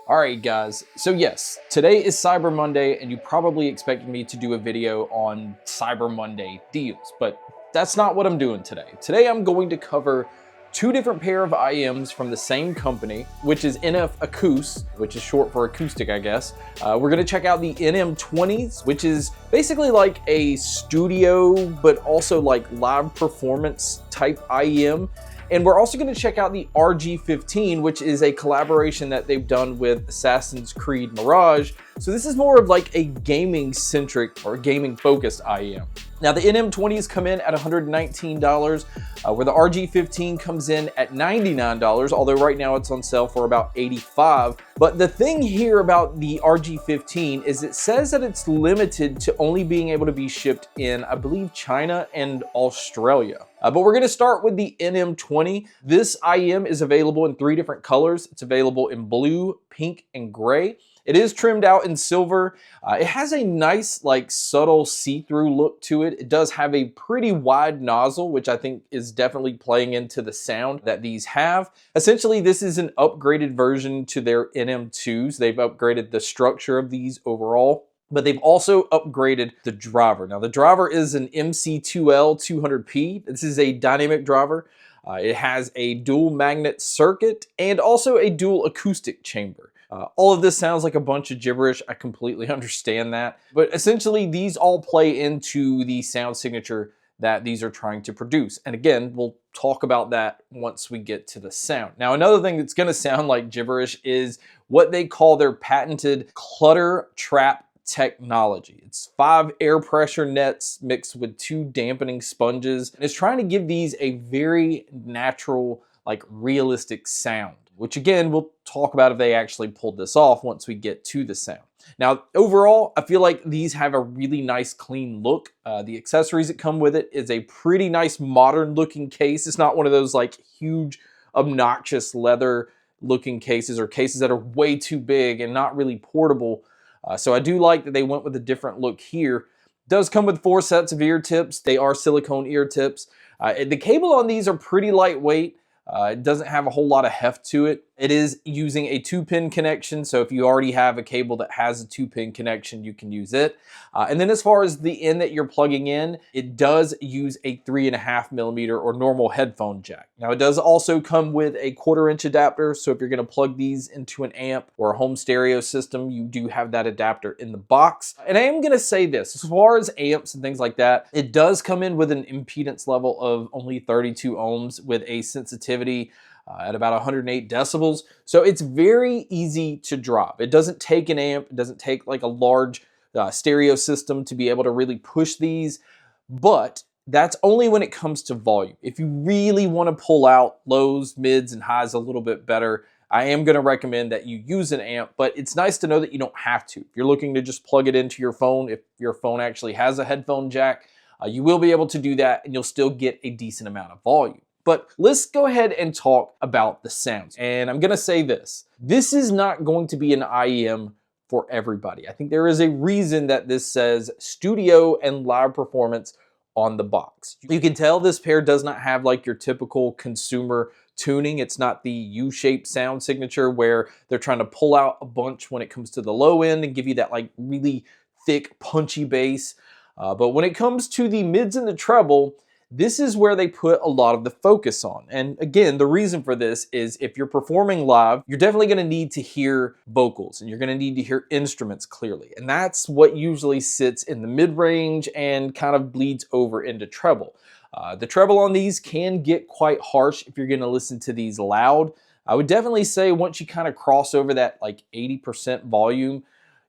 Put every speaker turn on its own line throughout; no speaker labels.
Alright guys, so yes, today is Cyber Monday and you probably expected me to do a video on Cyber Monday deals, but that's not what I'm doing today. Today I'm going to cover two different pair of IEMs from the same company, which is NF Acoust, which is short for acoustic, I guess. We're gonna check out the NM20s, which is basically like a studio, but also like live performance type IEM. And we're also going to check out the RG15, which is a collaboration that they've done with Assassin's Creed Mirage. So this is more of like a gaming centric or gaming focused IEM. Now the NM20s come in at $119, where the RG15 comes in at $99, although right now it's on sale for about $85. But the thing here about the RG15 is it says that it's limited to only being able to be shipped in, I believe, China and Australia. But we're gonna start with the NM20. This IEM is available in three different colors. It's available in blue, pink, and gray. It is trimmed out in silver. It has a nice, like, subtle see-through look to it. It does have a pretty wide nozzle, which I think is definitely playing into the sound that these have. Essentially, this is an upgraded version to their NM2s. They've upgraded the structure of these overall, but they've also upgraded the driver. Now, the driver is an MC2L 200P. This is a dynamic driver. It has a dual magnet circuit and also a dual acoustic chamber. All of this sounds like a bunch of gibberish. I completely understand that. But essentially, these all play into the sound signature that these are trying to produce. And again, we'll talk about that once we get to the sound. Now, another thing that's going to sound like gibberish is what they call their patented clutter trap technology. It's 5 air pressure nets mixed with 2 dampening sponges. And it's trying to give these a very natural, like realistic sound, which again, we'll talk about if they actually pulled this off once we get to the sound. Now, overall, I feel like these have a really nice clean look. The accessories that come with it is a pretty nice modern looking case. It's not one of those like huge, obnoxious leather looking cases or cases that are way too big and not really portable. So I do like that they went with a different look here. It does come with 4 sets of ear tips. They are silicone ear tips. The cable on these are pretty lightweight. It doesn't have a whole lot of heft to it. It is using a 2-pin connection, so if you already have a cable that has a 2-pin connection, you can use it. And then as far as the end that you're plugging in, it does use a 3.5mm or normal headphone jack. Now it does also come with a 1/4-inch adapter, so if you're going to plug these into an amp or a home stereo system, you do have that adapter in the box. And I am going to say this, as far as amps and things like that, it does come in with an impedance level of only 32 ohms with a sensitivity at about 108 decibels. So it's very easy to drop. It doesn't take an amp. It doesn't take like a large stereo system to be able to really push these, but that's only when it comes to volume. If you really want to pull out lows, mids, and highs a little bit better, I am going to recommend that you use an amp, but it's nice to know that you don't have to. If you're looking to just plug it into your phone, if your phone actually has a headphone jack, you will be able to do that and you'll still get a decent amount of volume. But let's go ahead and talk about the sounds. And I'm gonna say this. This is not going to be an IEM for everybody. I think there is a reason that this says studio and live performance on the box. You can tell this pair does not have like your typical consumer tuning. It's not the U-shaped sound signature where they're trying to pull out a bunch when it comes to the low end and give you that like really thick, punchy bass. But when it comes to the mids and the treble, this is where they put a lot of the focus on. And again, the reason for this is if you're performing live, you're definitely going to need to hear vocals and you're going to need to hear instruments clearly. And that's what usually sits in the mid-range and kind of bleeds over into treble. The treble on these can get quite harsh if you're going to listen to these loud. I would definitely say once you kind of cross over that like 80% volume,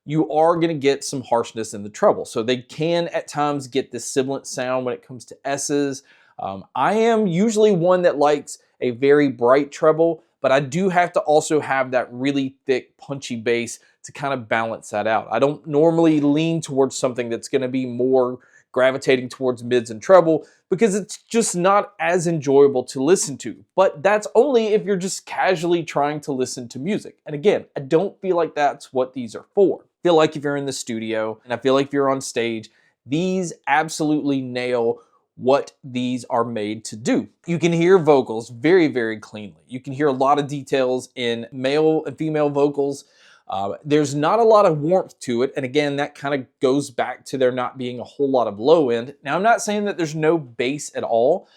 you are going to get some harshness in the treble. So they can at times get this sibilant sound when it comes to S's. I am usually one that likes a very bright treble, but I do have to also have that really thick, punchy bass to kind of balance that out. I don't normally lean towards something that's going to be more gravitating towards mids and treble because it's just not as enjoyable to listen to. But that's only if you're just casually trying to listen to music. And again, I don't feel like that's what these are for. I feel like if you're in the studio and I feel like if you're on stage, these absolutely nail what these are made to do. You can hear vocals very, very cleanly. You can hear a lot of details in male and female vocals. There's not a lot of warmth to it, and again, that kind of goes back to there not being a whole lot of low end. Now, I'm not saying that there's no bass at all.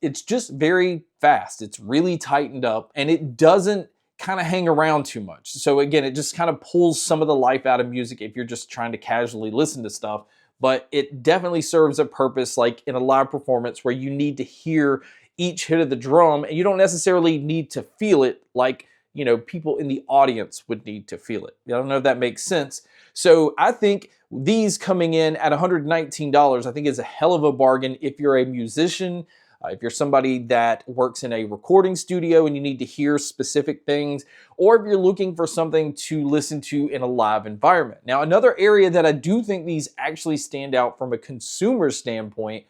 It's just very fast. It's really tightened up, and it doesn't kind of hang around too much. So again, it just kind of pulls some of the life out of music if you're just trying to casually listen to stuff. But it definitely serves a purpose, like in a live performance where you need to hear each hit of the drum, and you don't necessarily need to feel it like, you know, people in the audience would need to feel it. I don't know if that makes sense. So I think these coming in at $119, I think is a hell of a bargain if you're a musician, if you're somebody that works in a recording studio and you need to hear specific things, or if you're looking for something to listen to in a live environment. Now, another area that I do think these actually stand out from a consumer standpoint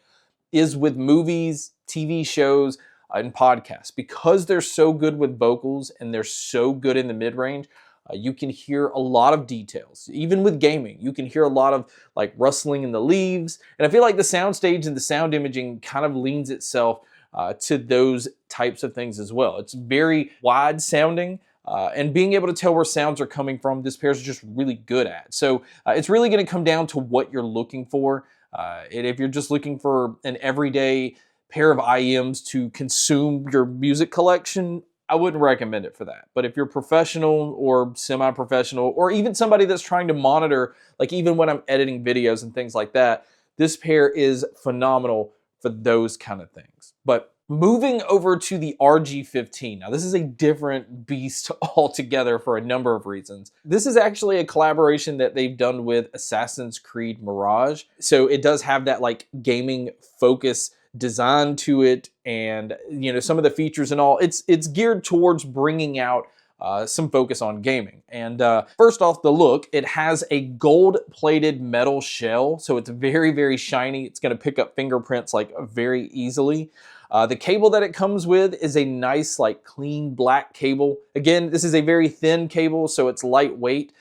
is with movies, TV shows, and podcasts. Because they're so good with vocals and they're so good in the mid-range, you can hear a lot of details. Even with gaming, you can hear a lot of like rustling in the leaves. And I feel like the soundstage and the sound imaging kind of leans itself to those types of things as well. It's very wide sounding. And being able to tell where sounds are coming from, this pair is just really good at. So it's really going to come down to what you're looking for. And if you're just looking for an everyday pair of IEMs to consume your music collection, I wouldn't recommend it for that. But if you're professional or semi-professional, or even somebody that's trying to monitor, like even when I'm editing videos and things like that, this pair is phenomenal for those kind of things. But moving over to the RG15. Now, this is a different beast altogether for a number of reasons. This is actually a collaboration that they've done with Assassin's Creed Mirage. So it does have that like gaming focus design to it, and you know, some of the features and all. It's geared towards bringing out some focus on gaming. And first off, the look, it has a gold-plated metal shell, so it's very, very shiny. It's going to pick up fingerprints like very easily. The cable that it comes with is a nice, like clean black cable. Again, this is a very thin cable, so it's lightweight.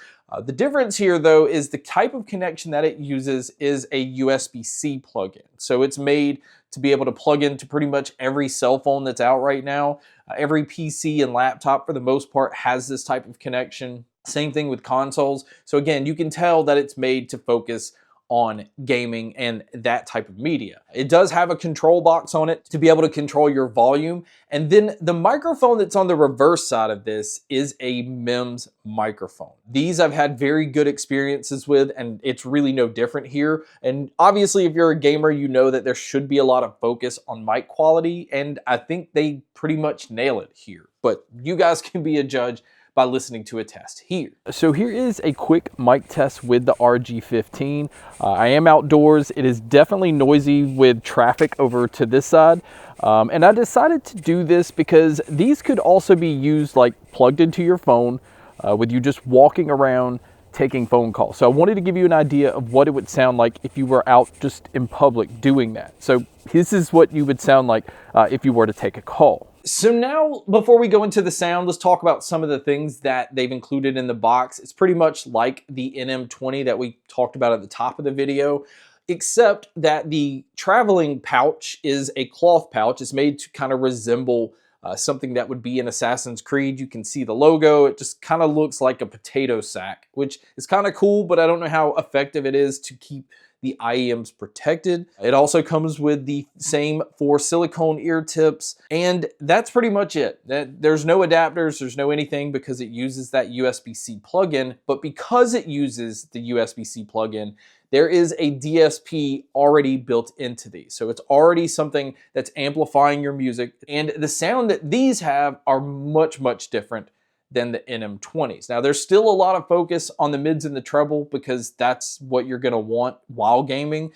The difference here, though, is the type of connection that it uses is a USB-C plug-in. So it's made to be able to plug into pretty much every cell phone that's out right now. Every PC and laptop, for the most part, has this type of connection. Same thing with consoles. So again, you can tell that it's made to focus on gaming and that type of media. It does have a control box on it to be able to control your volume. And then the microphone that's on the reverse side of this is a IEMs microphone. These I've had very good experiences with, and it's really no different here. And obviously, if you're a gamer, you know that there should be a lot of focus on mic quality, and I think they pretty much nail it here. But you guys can be a judge by listening to a test here. So here is a quick mic test with the RG15. I am outdoors. It is definitely noisy with traffic over to this side. And I decided to do this because these could also be used like plugged into your phone with you just walking around taking phone calls. So I wanted to give you an idea of what it would sound like if you were out just in public doing that. So this is what you would sound like if you were to take a call. So now, before we go into the sound, let's talk about some of the things that they've included in the box. It's pretty much like the NM20 that we talked about at the top of the video, except that the traveling pouch is a cloth pouch. It's made to kind of resemble something that would be in Assassin's Creed. You can see the logo. It just kind of looks like a potato sack, which is kind of cool, but I don't know how effective it is to keep the IEMs protected. It also comes with the same 4 silicone ear tips, and that's pretty much it. There's no adapters, there's no anything, because it uses that USB-C plug-in. But because it uses the USB-C plug-in, there is a DSP already built into these. So it's already something that's amplifying your music, and the sound that these have are much, much different than the NM20s. Now, there's still a lot of focus on the mids and the treble because that's what you're gonna want while gaming.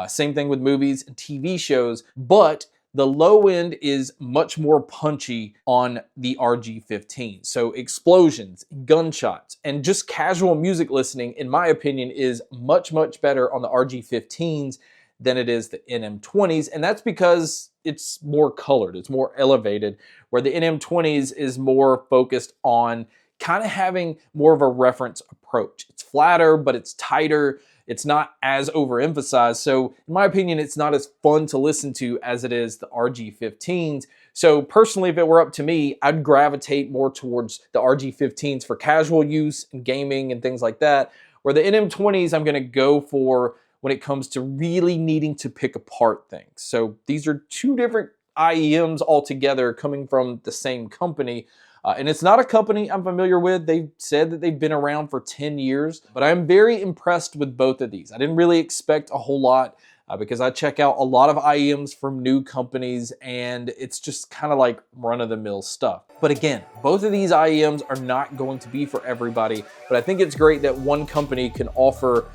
Same thing with movies and TV shows, but the low end is much more punchy on the RG15. So explosions, gunshots, and just casual music listening, in my opinion, is much, much better on the RG15s than it is the NM20s, and that's because it's more colored, it's more elevated, where the NM20s is more focused on kind of having more of a reference approach. It's flatter, but it's tighter, it's not as overemphasized, so in my opinion, it's not as fun to listen to as it is the RG15s. So personally, if it were up to me, I'd gravitate more towards the RG15s for casual use and gaming and things like that, where the NM20s I'm gonna go for when it comes to really needing to pick apart things. So these are two different IEMs altogether coming from the same company. And it's not a company I'm familiar with. They've said that they've been around for 10 years, but I'm very impressed with both of these. I didn't really expect a whole lot because I check out a lot of IEMs from new companies and it's just kind of like run-of-the-mill stuff. But again, both of these IEMs are not going to be for everybody, but I think it's great that one company can offer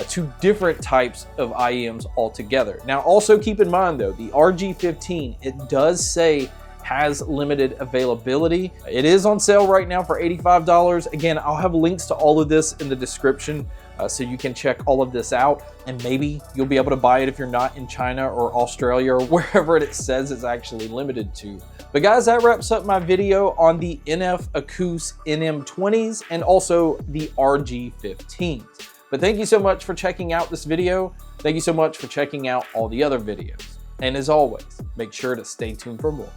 two different types of IEMs altogether. Now also keep in mind though, the RG15, it does say has limited availability. It is on sale right now for $85. Again, I'll have links to all of this in the description so you can check all of this out, and maybe you'll be able to buy it if you're not in China or Australia or wherever it says it's actually limited to. But guys, that wraps up my video on the NF Akus NM20s and also the RG15s. But thank you so much for checking out this video. Thank you so much for checking out all the other videos. And as always, make sure to stay tuned for more.